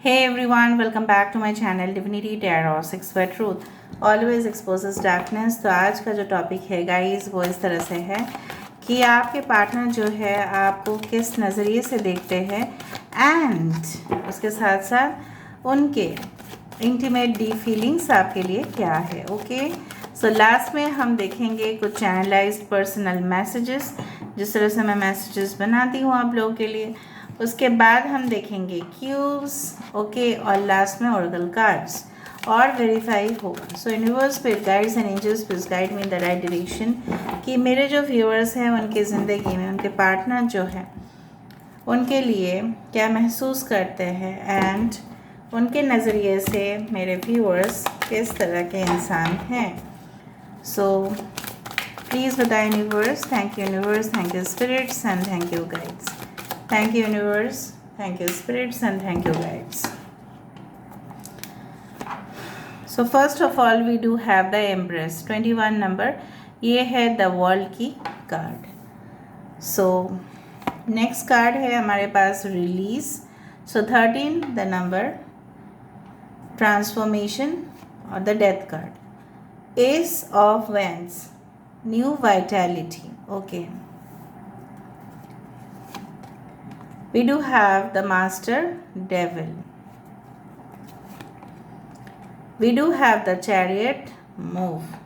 Hey everyone, welcome back to my channel Divinity Tarot 6 where truth always exposes darkness। तो आज का जो topic है गाइस वो इस तरह से है कि आपके पार्टनर जो है आपको किस नज़रिए से देखते हैं एंड उसके साथ साथ उनके इंटीमेट डीप फीलिंग्स आपके लिए क्या है। ओके, सो लास्ट में हम देखेंगे कुछ चैनलाइज्ड पर्सनल मैसेजेस, जिस तरह से मैं मैसेजेस बनाती हूँ आप लोगों के लिए। उसके बाद हम देखेंगे क्यूब्स, ओके, और लास्ट में ओरेकल कार्ड्स और वेरीफाई होगा। So universe spirit guides and angels please guide me in the right direction कि मेरे जो व्यूअर्स हैं उनकी ज़िंदगी में उनके पार्टनर जो है उनके लिए क्या महसूस करते हैं एंड उनके नज़रिए से मेरे व्यूअर्स किस तरह के इंसान हैं। सो प्लीज़ बताएं universe. Thank you universe, thank you spirits and thank you guides. Thank you universe, thank you spirits and thank you guides. So first of all we do have the Empress 21 number, ये है the world की card. So next card है हमारे पास release, so 13 the number transformation और the death card, Ace of Wands, new vitality। Okay, we do have the Master Devil, we do have the Chariot move,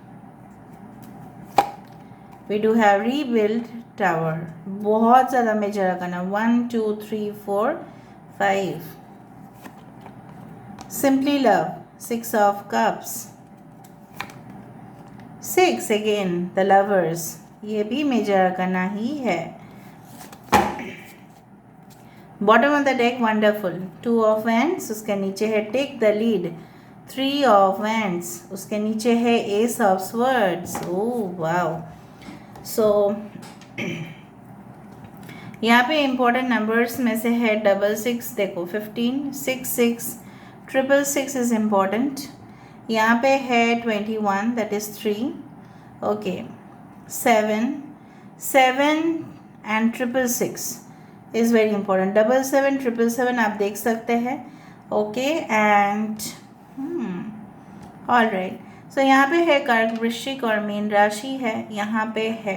we do have Rebuild Tower, बहुत ज़्यादा major करना, 1 2 3 4 5, Simply Love, 6 of Cups, 6 again the Lovers, ये भी major करना ही है। Bottom of the deck wonderful, 2 of wands, उसके नीचे है take the lead, 3 of wands, उसके नीचे है ace of swords. Oh wow. So यहाँ पे इम्पोर्टेंट नंबर्स में से है 66, देखो 15, 66, 666 इज़ इम्पोर्टेंट। यहाँ पे है 21 that is 3, okay, 7 and 666 is very important. 77 777 आप देख सकते हैं, ओके, एंड ऑल राइट। सो यहाँ पे है कर्क, वृश्चिक और मीन राशि है। यहाँ पे है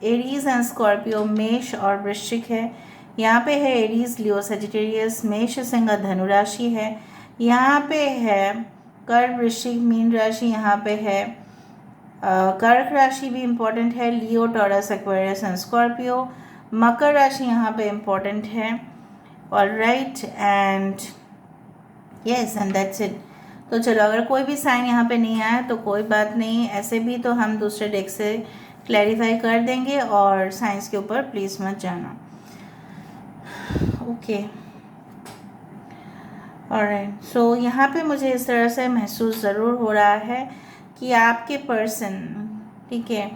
एरीज एंड स्कॉर्पियो, मेष और वृश्चिक है। यहाँ पे है एरीज, लियो, सजिटेरियस, मेष, सिंह, धनु राशि है। यहाँ पे है कर्क, वृश्चिक, मीन राशि। यहाँ पे है कर्क राशि भी इम्पोर्टेंट है, लियो, टॉरस, एक्वेरियस एंड स्कॉर्पियो। मकर राशि यहाँ पे इम्पोर्टेंट है, all right, and yes and that's it. तो चलो, अगर कोई भी साइन यहाँ पे नहीं आया तो कोई बात नहीं, ऐसे भी तो हम दूसरे डेक से क्लैरिफाई कर देंगे और साइंस के ऊपर प्लीज़ मत जाना। Okay, alright. सो यहाँ पे मुझे इस तरह से महसूस ज़रूर हो रहा है कि आपके पर्सन, ठीक है,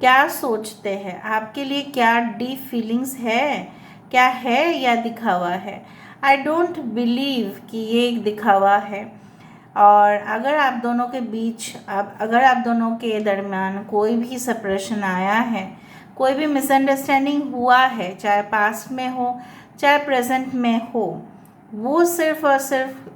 क्या सोचते हैं, आपके लिए क्या डीप फीलिंग्स है, क्या है या दिखावा है। आई डोंट बिलीव कि ये एक दिखावा है। और अगर आप दोनों के बीच, अगर आप दोनों के दरमियान कोई भी सेपरेशन आया है, कोई भी मिसअंडरस्टैंडिंग हुआ है, चाहे पास्ट में हो चाहे प्रेजेंट में हो, वो सिर्फ़ और सिर्फ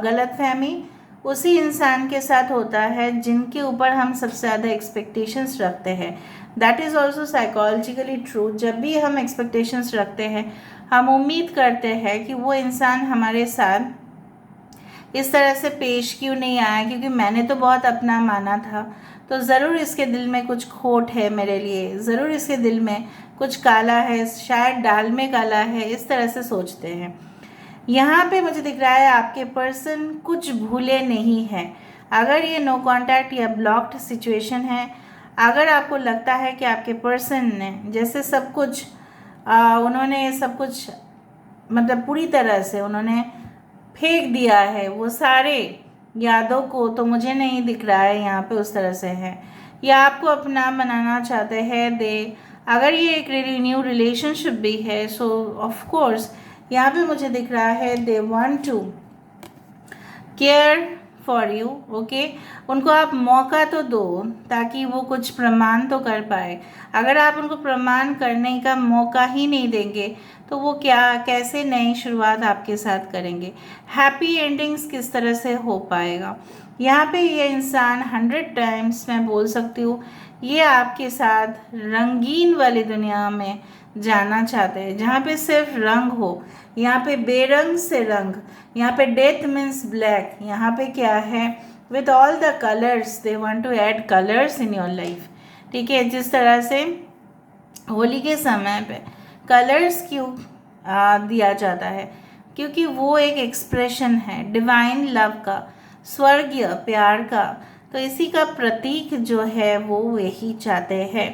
गलतफहमी उसी इंसान के साथ होता है जिनके ऊपर हम सबसे ज़्यादा एक्सपेक्टेशंस रखते हैं। That is also psychologically true. जब भी हम एक्सपेक्टेशंस रखते हैं, हम उम्मीद करते हैं कि वो इंसान हमारे साथ इस तरह से पेश क्यों नहीं आया, क्योंकि मैंने तो बहुत अपना माना था, तो ज़रूर इसके दिल में कुछ खोट है मेरे लिए, ज़रूर इसके दिल में कुछ काला है, शायद डाल में काला है, इस तरह से सोचते हैं। यहाँ पे मुझे दिख रहा है आपके पर्सन कुछ भूले नहीं हैं। अगर ये नो कांटेक्ट या ब्लॉक्ड सिचुएशन है, अगर आपको लगता है कि आपके पर्सन ने जैसे सब कुछ उन्होंने सब कुछ मतलब पूरी तरह से उन्होंने फेंक दिया है वो सारे यादों को, तो मुझे नहीं दिख रहा है यहाँ पे उस तरह से है, या आपको अपना बनाना चाहते हैं दे। अगर ये एक न्यू रिलेशनशिप भी है, सो ऑफ कोर्स यहाँ पे मुझे दिख रहा है they want to care for you, okay. उनको आप मौका तो दो ताकि वो कुछ प्रमाण तो कर पाए। अगर आप उनको प्रमाण करने का मौका ही नहीं देंगे तो वो कैसे नई शुरुआत आपके साथ करेंगे? हैप्पी एंडिंग्स किस तरह से हो पाएगा? यहाँ पे ये इंसान 100 टाइम्स मैं बोल सकती हूँ ये आपके साथ रंगीन वाली दुनिया में जाना चाहते हैं, जहाँ पे सिर्फ रंग हो। यहाँ पे बेरंग से रंग, यहाँ पे डेथ मीन्स ब्लैक, यहाँ पे क्या है, with all the colours they want to add colours in your life. ठीक है, जिस तरह से होली के समय पे कलर्स क्यों दिया जाता है? क्योंकि वो एक एक्सप्रेशन है डिवाइन लव का, स्वर्गीय प्यार का। तो इसी का प्रतीक जो है वो वही चाहते हैं।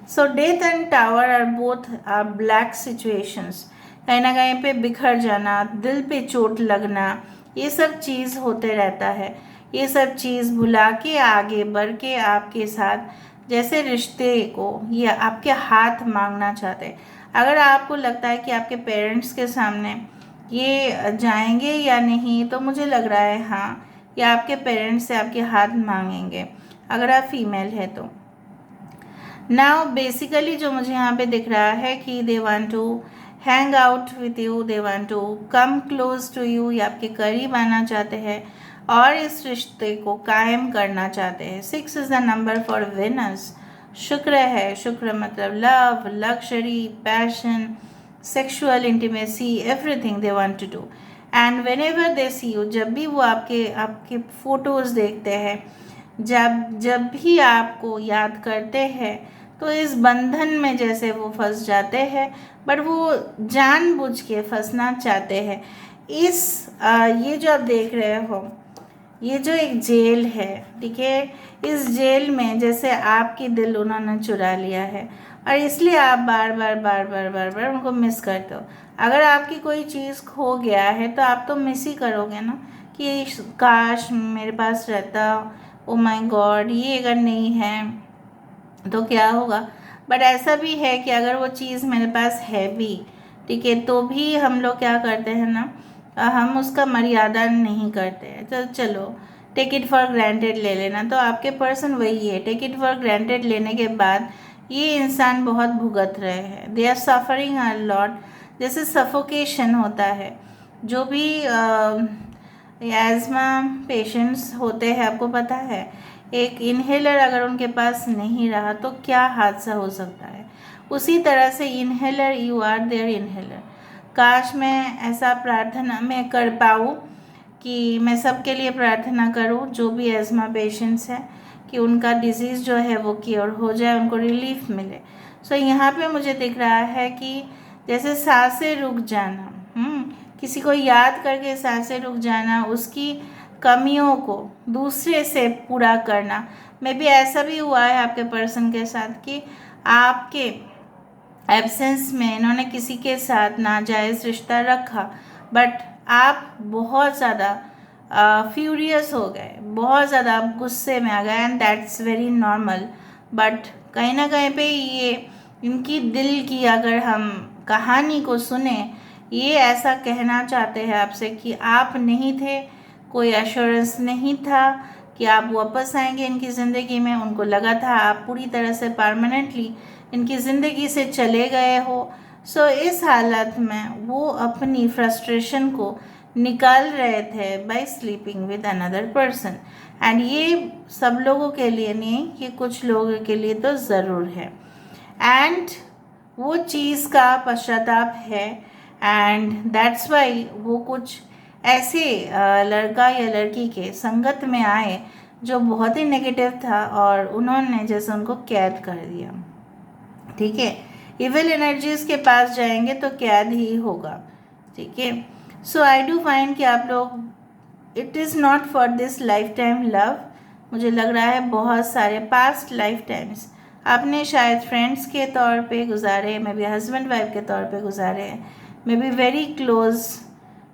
So death and tower are both are black situations. कहीं ना कहीं पे बिखर जाना, दिल पे चोट लगना, ये सब चीज़ होते रहता है। ये सब चीज़ भुला के आगे बढ़ के आपके साथ जैसे रिश्ते को ये आपके हाथ मांगना चाहते हैं। अगर आपको लगता है कि आपके पेरेंट्स के सामने ये जाएंगे या नहीं, तो मुझे लग रहा है हाँ, ये आपके पेरेंट्स से आपके हाथ मांगेंगे अगर आप फीमेल है तो। नाउ बेसिकली जो मुझे यहाँ पे दिख रहा है कि they want to hang out with you, they want to come close to you, ये आपके करीब आना चाहते हैं और इस रिश्ते को कायम करना चाहते हैं। 6 is the number for winners. शुक्र है, शुक्र मतलब love, luxury, passion, sexual intimacy, everything they want to do. And whenever they see you, जब भी वो आपके फ़ोटोज़ देखते हैं, जब भी आपको याद करते हैं, तो इस बंधन में जैसे वो फंस जाते हैं, बट वो जानबूझ के फंसना चाहते हैं। ये जो आप देख रहे हो, ये जो एक जेल है, ठीक है, इस जेल में जैसे आपकी दिल उन्होंने चुरा लिया है और इसलिए आप बार बार उनको मिस करते हो। अगर आपकी कोई चीज़ खो गया है तो आप तो मिस ही करोगे ना, कि काश मेरे पास रहता, ओ माय गॉड, ये अगर नहीं है तो क्या होगा। बट ऐसा भी है कि अगर वो चीज़ मेरे पास है भी, ठीक है, तो भी हम लोग क्या करते हैं ना, हम उसका मर्यादा नहीं करते हैं। तो चलो टेक इट फॉर ग्रांटेड ले लेना, तो आपके पर्सन वही है। टेक इट फॉर ग्रांटेड लेने के बाद ये इंसान बहुत भुगत रहे हैं, they are suffering a lot. जैसे सफोकेशन होता है, जो भी एज़मा पेशेंट्स होते हैं, आपको पता है, एक इन्हेलर अगर उनके पास नहीं रहा तो क्या हादसा हो सकता है। उसी तरह से inhaler, you are there inhaler. काश मैं ऐसा प्रार्थना मैं कर पाऊँ कि मैं सबके लिए प्रार्थना करूँ जो भी एज़मा पेशेंट्स हैं, कि उनका डिज़ीज़ जो है वो क्योर हो जाए, उनको रिलीफ मिले। सो यहाँ पे मुझे दिख रहा है कि जैसे सांसें रुक जाना, किसी को याद करके सांसें रुक जाना, उसकी कमियों को दूसरे से पूरा करना। मे बी ऐसा भी हुआ है आपके पर्सन के साथ कि आपके एब्सेंस में इन्होंने किसी के साथ नाजायज़ रिश्ता रखा, बट आप बहुत ज़्यादा फ्यूरियस हो गए, बहुत ज़्यादा आप गुस्से में आ गए, and that's very normal. But कहीं ना कहीं पे ये इनकी दिल की अगर हम कहानी को सुने, ये ऐसा कहना चाहते हैं आपसे कि आप नहीं थे, कोई एश्योरेंस नहीं था कि आप वापस आएंगे इनकी ज़िंदगी में। उनको लगा था आप पूरी तरह से परमानेंटली इनकी ज़िंदगी से चले गए हो। सो इस हालत में वो अपनी फ्रस्ट्रेशन को निकाल रहे थे by sleeping with another person. And ये सब लोगों के लिए नहीं, ये कुछ लोगों के लिए तो ज़रूर है। एंड वो चीज़ का पश्चाताप है, एंड दैट्स वाई वो कुछ ऐसे लड़का या लड़की के संगत में आए जो बहुत ही नेगेटिव था और उन्होंने जैसे उनको कैद कर दिया। ठीक है, इविल एनर्जीज के पास जाएंगे तो कैद ही होगा। ठीक है, सो आई डू फाइंड कि आप लोग, it is not for this life time love. मुझे लग रहा है बहुत सारे पास्ट लाइफ टाइम्स आपने शायद फ्रेंड्स के तौर पे गुजारे, मे बी हस्बैंड वाइफ के तौर पे गुजारे, may be very close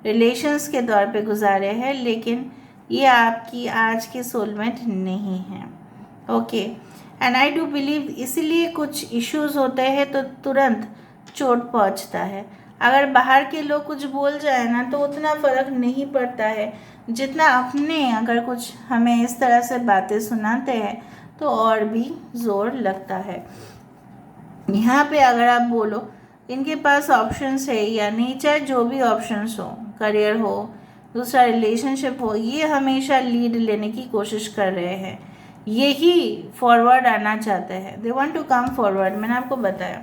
relations के तौर पे गुजारे हैं, लेकिन ये आपकी आज के सोलमेट नहीं है। Okay, and I do believe इसीलिए कुछ इश्यूज होते हैं तो तुरंत चोट पहुंचता है। अगर बाहर के लोग कुछ बोल जाए ना तो उतना फ़र्क नहीं पड़ता है जितना अपने अगर कुछ हमें इस तरह से बातें सुनाते हैं तो और भी ज़ोर लगता है। यहाँ पे अगर आप बोलो इनके पास ऑप्शंस है या नहीं, चाहे जो भी ऑप्शंस हो, करियर हो, दूसरा रिलेशनशिप हो, ये हमेशा लीड लेने की कोशिश कर रहे हैं, यही फॉरवर्ड आना चाहते हैं। They want to come forward, मैंने आपको बताया,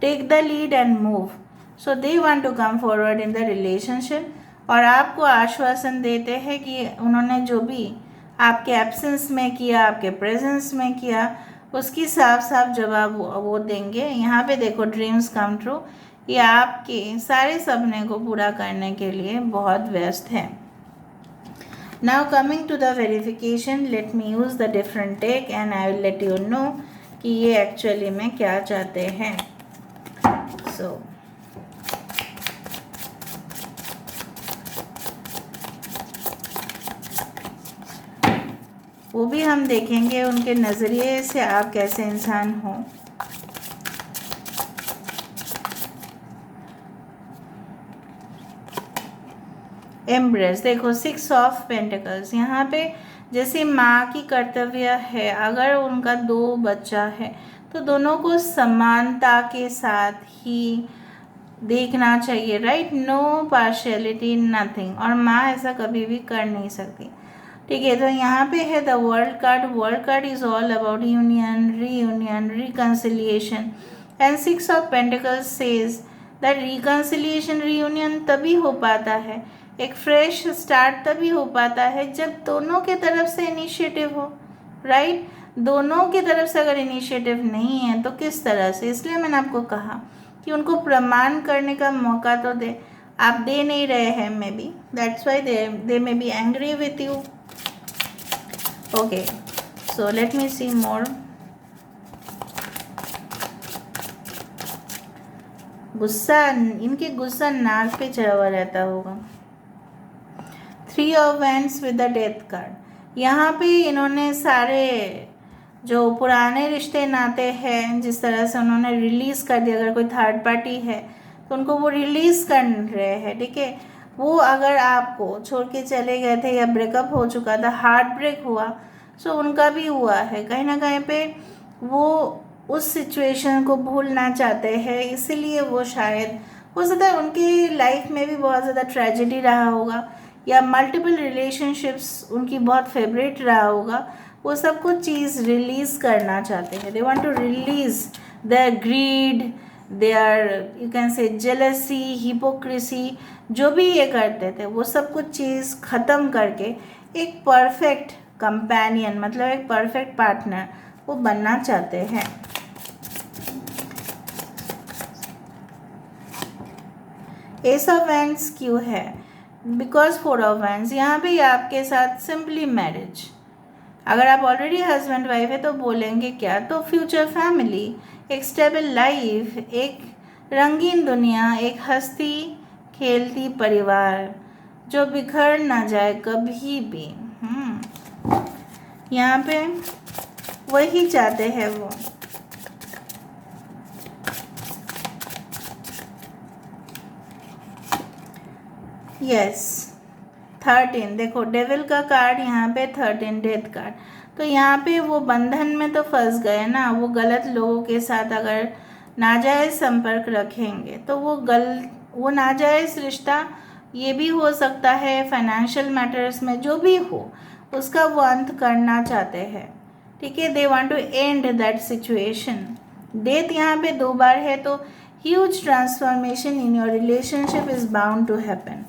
take the lead and move. So they want to come forward in the relationship, और आपको आश्वासन देते हैं कि उन्होंने जो भी आपके एब्सेंस में किया, आपके प्रेजेंस में किया, उसकी साफ साफ जवाब वो देंगे। यहाँ पे देखो ड्रीम्स कम ट्रू, ये आपके सारे सपने को पूरा करने के लिए बहुत व्यस्त है। Now coming to the verification, let me use the different tech and I will let you know कि ये एक्चुअली में क्या चाहते हैं। सो वो भी हम देखेंगे उनके नज़रिए से आप कैसे इंसान हो। एम्ब्रेस, देखो 6 ऑफ पेंटिकल्स, यहाँ पे जैसे माँ की कर्तव्य है, अगर उनका 2 बच्चा है तो दोनों को समानता के साथ ही देखना चाहिए, राइट, नो पार्शियलिटी, नथिंग, और माँ ऐसा कभी भी कर नहीं सकती। ठीक है, तो यहाँ पे है the world card. World card is all about union, reunion, reconciliation, and 6 of pentacles says that reconciliation, reunion तभी हो पाता है, एक फ्रेश स्टार्ट तभी हो पाता है जब दोनों के तरफ से इनिशिएटिव हो, राइट। दोनों की तरफ से अगर इनिशिएटिव नहीं है तो किस तरह से, इसलिए मैंने आपको कहा कि उनको प्रमाण करने का मौका तो दे, आप दे नहीं रहे हैं, may be that's why they may be angry with you. Okay, so let me see more. गुस्सा, इनके गुस्सा नाक पे चढ़ा हुआ रहता होगा। 3 of wands with the death card, यहाँ पे इन्होंने सारे जो पुराने रिश्ते नाते हैं जिस तरह से उन्होंने रिलीज़ कर दिया, अगर कोई थर्ड पार्टी है तो उनको वो रिलीज़ कर रहे हैं, ठीक है। वो अगर आपको छोड़ के चले गए थे या ब्रेकअप हो चुका था, हार्ट ब्रेक हुआ, सो उनका भी हुआ है, कहीं ना कहीं पे वो उस सिचुएशन को भूलना चाहते हैं, इसीलिए वो शायद हो सकता है उनकी लाइफ में भी बहुत ज़्यादा ट्रेजेडी रहा होगा या मल्टीपल रिलेशनशिप्स उनकी बहुत फेवरेट रहा होगा, वो सब कुछ चीज़ रिलीज़ करना चाहते हैं। They want to release their greed, there you can say jealousy, hypocrisy, जो भी ये करते थे वो सब कुछ चीज़ ख़त्म करके एक परफेक्ट कंपेनियन, मतलब एक परफेक्ट पार्टनर वो बनना चाहते हैं। एस ऑफ वैंड्स क्यों है? बिकॉज 4 ऑफ वैंड्स, यहाँ पे आपके साथ सिंपली मैरिज, अगर आप ऑलरेडी हस्बैंड वाइफ है तो बोलेंगे क्या, तो फ्यूचर फैमिली, एक स्टेबल लाइफ, एक रंगीन दुनिया, एक हंसती खेलती परिवार जो बिखर ना जाए कभी भी। यहाँ पे वही चाहते हैं वो। यस 13, देखो डेविल का कार्ड यहाँ पे 13, डेथ कार्ड, तो यहाँ पे वो बंधन में तो फंस गए ना, वो गलत लोगों के साथ अगर नाजायज़ संपर्क रखेंगे तो वो नाजायज़ रिश्ता, ये भी हो सकता है फाइनेंशियल मैटर्स में, जो भी हो उसका वो अंत करना चाहते हैं, ठीक है। They want to end that situation. Death यहाँ पे 2 बार है, तो huge transformation in your relationship is bound to happen,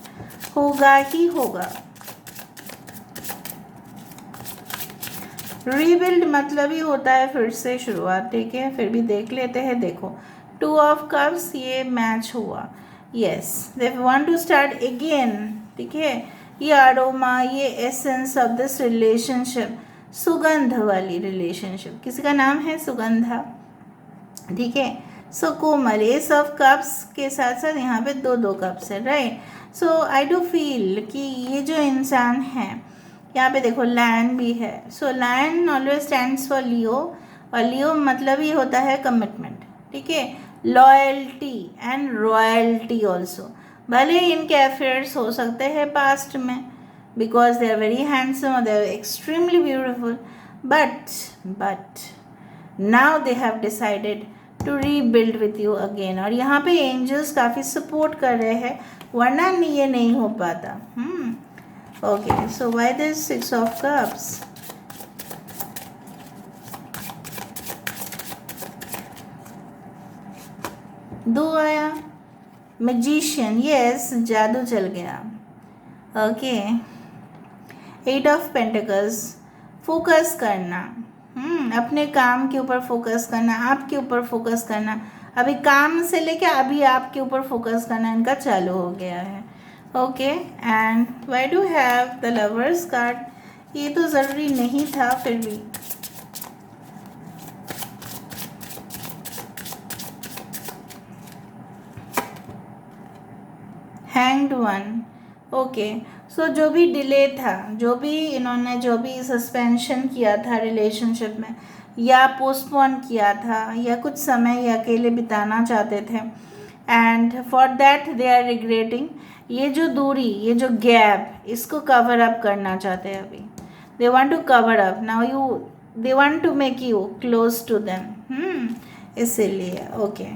होगा ही होगा। रीबिल्ड मतलब ही होता है फिर से शुरुआत, ठीक है, फिर भी देख लेते हैं। देखो 2 ऑफ कप्स, ये मैच हुआ, yes, they want to start again, ठीक है। ये अरोमा, ये एसेंस ऑफ दिस रिलेशनशिप, सुगंध वाली रिलेशनशिप, किसी का नाम है सुगंधा, ठीक है। सो कोमल, एस ऑफ कप्स के साथ साथ यहाँ पे 2 कप्स है, right. So I do feel कि ये जो इंसान है, यहाँ पे देखो लायन भी है, so lion always stands for Leo, और लियो मतलब ही होता है कमिटमेंट, ठीक है। Loyalty and royalty also. भले ही इनके अफेयर्स हो सकते हैं पास्ट में, because they are very handsome, they are extremely beautiful, but now they have decided to rebuild with you again. और यहाँ पे एंजल्स काफ़ी सपोर्ट कर रहे हैं, वरना ये नहीं हो पाता। Okay, so why this 6 of cups? दो आया, मैजिशियन, यस, जादू चल गया। ओके, 8 ऑफ पेंटिकल्स, फोकस करना, अपने काम के ऊपर फोकस करना, आपके ऊपर फोकस करना। अभी काम से लेके अभी आपके ऊपर फोकस करना इनका चालू हो गया है। Okay, and why do have the lovers card? ये तो ज़रूरी नहीं था, फिर भी हैंग्ड वन। ओके, सो जो भी डिले था, जो भी सस्पेंशन किया था रिलेशनशिप में, या पोस्टपोन किया था, या कुछ समय ये अकेले बिताना चाहते थे, and for that they are regretting. ये जो दूरी, ये जो गैप, इसको कवर अप करना चाहते हैं अभी। They want to cover up now, they want to make you close to them, इसीलिए। ओके,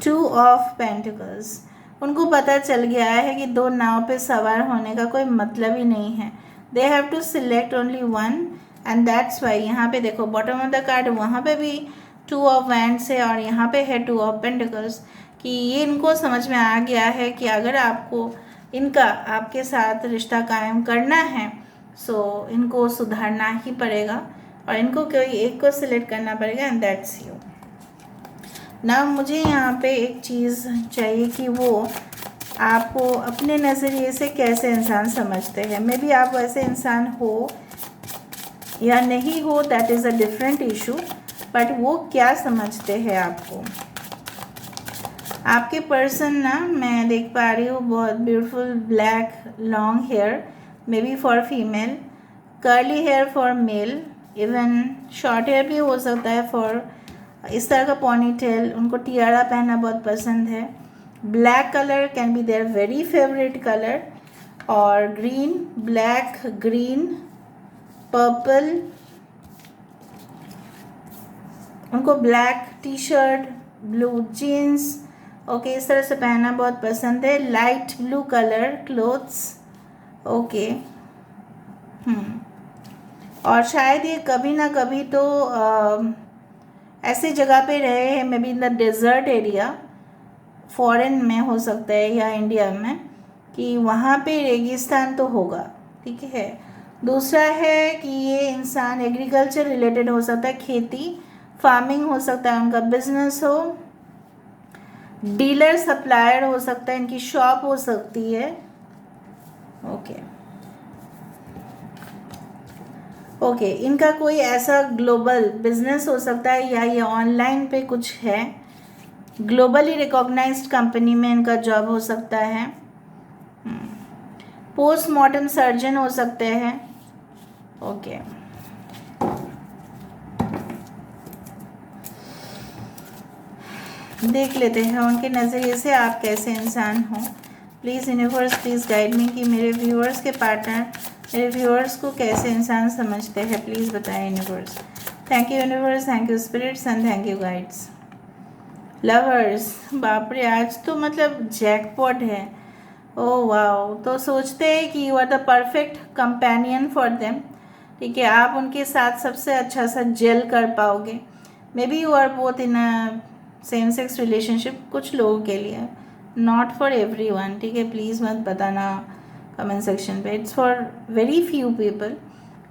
2 ऑफ पेंटिकल्स, उनको पता चल गया है कि दो नाव पे सवार होने का कोई मतलब ही नहीं है। They have to select only one, and that's why यहाँ पे देखो बॉटम ऑफ द कार्ड, वहाँ पे भी 2 ऑफ वैंड्स है और यहाँ पे है 2 ऑफ पेंटिकल्स। कि ये इनको समझ में आ गया है कि अगर आपको इनका आपके साथ रिश्ता कायम करना है, सो इनको सुधारना ही पड़ेगा और इनको कोई एक को सिलेक्ट करना पड़ेगा, एंड दैट्स यू। ना मुझे यहाँ पे एक चीज़ चाहिए कि वो आपको अपने नज़रिए से कैसे इंसान समझते हैं। मे बी आप वैसे इंसान हो या नहीं हो, that is a different issue, but वो क्या समझते हैं आपको। आपके पर्सन ना, मैं देख पा रही हूँ, बहुत beautiful black long hair, maybe for female, curly hair for male, even short hair भी हो सकता है फॉर इस तरह का पॉनीटेल। उनको टियारा पहनना बहुत पसंद है। Black colour can be their very favourite colour, और ग्रीन, ब्लैक, ग्रीन, पर्पल। उनको black T shirt, blue jeans, okay, इस तरह से पहनना बहुत पसंद है। Light blue colour clothes, okay. और शायद ये कभी ना कभी तो ऐसे जगह पे रहे हैं, maybe in the desert area, foreign में हो सकता है या इंडिया में, कि वहाँ पे रेगिस्तान तो होगा, ठीक है। दूसरा है कि ये इंसान एग्रीकल्चर रिलेटेड हो सकता है, खेती, फार्मिंग हो सकता है, उनका बिजनेस हो, डीलर सप्लायर हो सकता है, इनकी शॉप हो सकती है। ओके, इनका कोई ऐसा ग्लोबल बिजनेस हो सकता है, या ये ऑनलाइन पे कुछ है, ग्लोबली रिकॉग्नाइज्ड कंपनी में इनका जॉब हो सकता है, पोस्टमार्टम सर्जन हो सकते हैं। ओके, देख लेते हैं उनके नज़रिए से आप कैसे इंसान हो। Please universe, please guide me कि मेरे व्यूअर्स के पार्टनर मेरे व्यूअर्स को कैसे इंसान समझते हैं। प्लीज़ बताएं universe. Thank you universe, thank you spirits, and thank you guides. Lovers, बाप रे, आज तो मतलब जैकपॉट है। ओह वाओ, तो सोचते हैं कि you are the perfect companion for them, ठीक है। आप उनके साथ सबसे अच्छा सा जेल कर पाओगे। Maybe you are both in a same sex relationship, कुछ लोगों के लिए, नॉट फॉर एवरी वन, ठीक है। प्लीज़ मत बताना कमेंट सेक्शन पे, it's for very few people,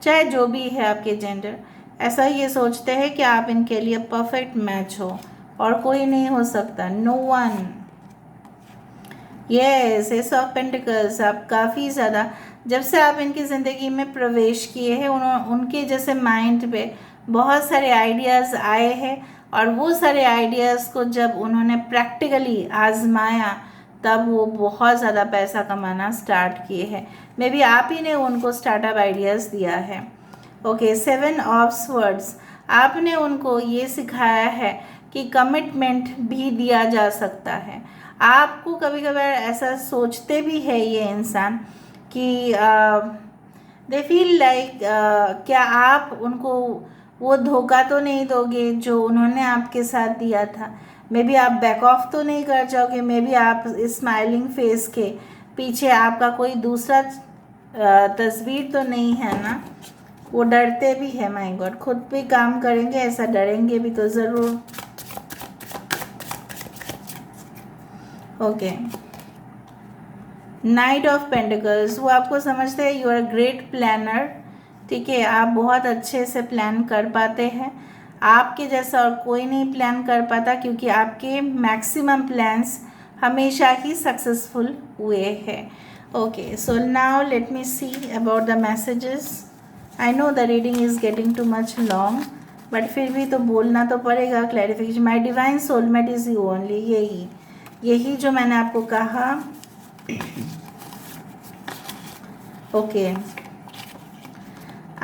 चाहे जो भी है आपके जेंडर। ऐसा ये सोचते हैं कि आप इनके लिए परफेक्ट मैच हो और कोई नहीं हो सकता, no one. Yes, ace of pentacles, आप काफ़ी ज़्यादा, जब से आप इनकी ज़िंदगी में प्रवेश किए हैं, उनके जैसे माइंड पे बहुत सारे आइडियाज़ आए हैं, और वो सारे आइडियाज़ को जब उन्होंने प्रैक्टिकली आजमाया, तब वो बहुत ज़्यादा पैसा कमाना स्टार्ट किए हैं। मे बी आप ही ने उनको स्टार्टअप आइडियाज़ दिया है। ओके, 7 ऑफ स्वर्ड्स, आपने उनको ये सिखाया है कि कमिटमेंट भी दिया जा सकता है। आपको कभी कभार ऐसा सोचते भी है ये इंसान कि दे फील लाइक क्या आप उनको वो धोखा तो नहीं दोगे जो उन्होंने आपके साथ दिया था। मे बी आप बैक ऑफ तो नहीं कर जाओगे। मे बी आप स्माइलिंग फेस के पीछे आपका कोई दूसरा तस्वीर तो नहीं है ना। वो डरते भी है, माय गॉड, खुद भी काम करेंगे ऐसा डरेंगे भी तो ज़रूर। ओके, नाइट ऑफ पेंटिकल्स, वो आपको समझते हैं यू आर ग्रेट प्लानर। ठीक है, आप बहुत अच्छे से प्लान कर पाते हैं। आपके जैसा और कोई नहीं प्लान कर पाता, क्योंकि आपके मैक्सिमम प्लान्स हमेशा ही सक्सेसफुल हुए हैं। Okay, so now let me see about the messages. I know the reading is getting too much long, but फिर भी तो बोलना तो पड़ेगा। Clarification, my divine soulmate is you only, यही जो मैंने आपको कहा। Okay,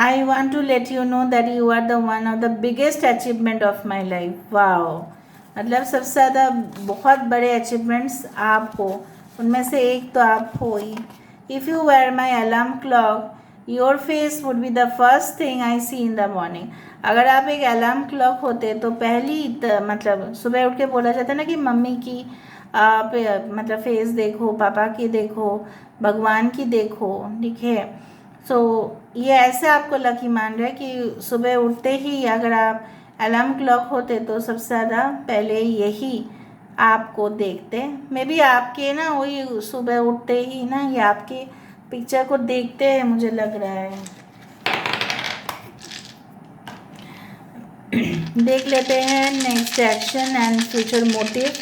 I want to let you know that you are the one of the biggest achievement of my life. Wow, मतलब सबसे ज़्यादा बहुत बड़े अचीवमेंट्स आप हो, उनमें से एक तो आप हो ही। If you were my alarm clock, your face would be the first thing I see in the morning. अगर आप एक अलार्म क्लॉक होते तो पहली मतलब सुबह उठ के बोला जाता है ना कि मम्मी की आप मतलब फेस देखो, पापा की देखो, भगवान की देखो। ठीक है, सो ये ऐसे आपको लकी मान रहा है कि सुबह उठते ही अगर आप अलार्म क्लॉक होते तो सबसे ज़्यादा पहले यही आपको देखते। मे बी आपके ना वही सुबह उठते ही ना ये आपके पिक्चर को देखते हैं, मुझे लग रहा है। देख लेते हैं next action and future motive.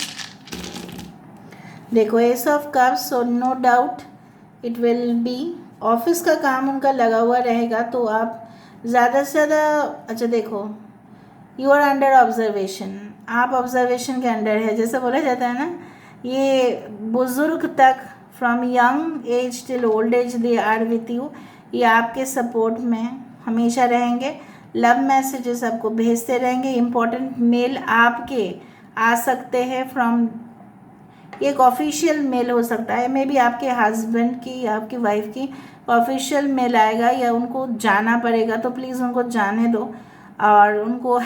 देखो, ace of cups, so no doubt it will be office का काम उनका लगा हुआ रहेगा, तो आप ज़्यादा से ज़्यादा, अच्छा देखो, यू आर अंडर ऑब्जर्वेशन, आप ऑब्जर्वेशन के अंडर है, जैसे बोला जाता है ना, ये बुज़ुर्ग तक from young age till old age they are with you, ये आपके सपोर्ट में हमेशा रहेंगे। लव मैसेजेस आपको भेजते रहेंगे। इम्पोर्टेंट मेल आपके आ सकते हैं फ्रॉम, एक ऑफिशियल मेल हो सकता है, मे बी आपके हस्बैंड की या आपकी वाइफ की ऑफिशियल मेल आएगा या उनको जाना पड़ेगा, तो प्लीज़ उनको जाने दो और उनको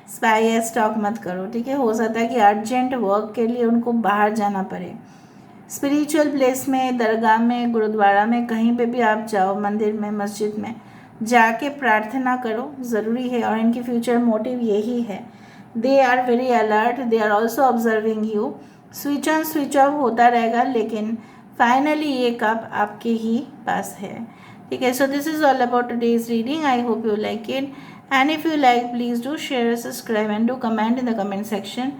स्पाई या स्टॉक मत करो। ठीक है, हो सकता है कि अर्जेंट वर्क के लिए उनको बाहर जाना पड़े। स्पिरिचुअल प्लेस में, दरगाह में, गुरुद्वारा में, कहीं पे भी आप जाओ, मंदिर में, मस्जिद में जाके प्रार्थना करो, ज़रूरी है। और इनकी फ्यूचर मोटिव यही है, they are very alert, they are also observing you. Switch on switch off होता रहेगा, लेकिन फाइनली ये कप आपके ही पास है। ठीक है, so this is all about today's reading. I hope you like it, and if you like please do share, subscribe and do comment in the comment section.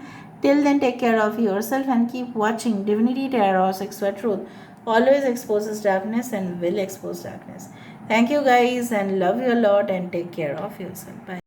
Till then, take care of yourself and keep watching Divinity Tarot Sexual Truth. Always exposes darkness and will expose darkness. Thank you guys and love you a lot and take care of yourself. Bye.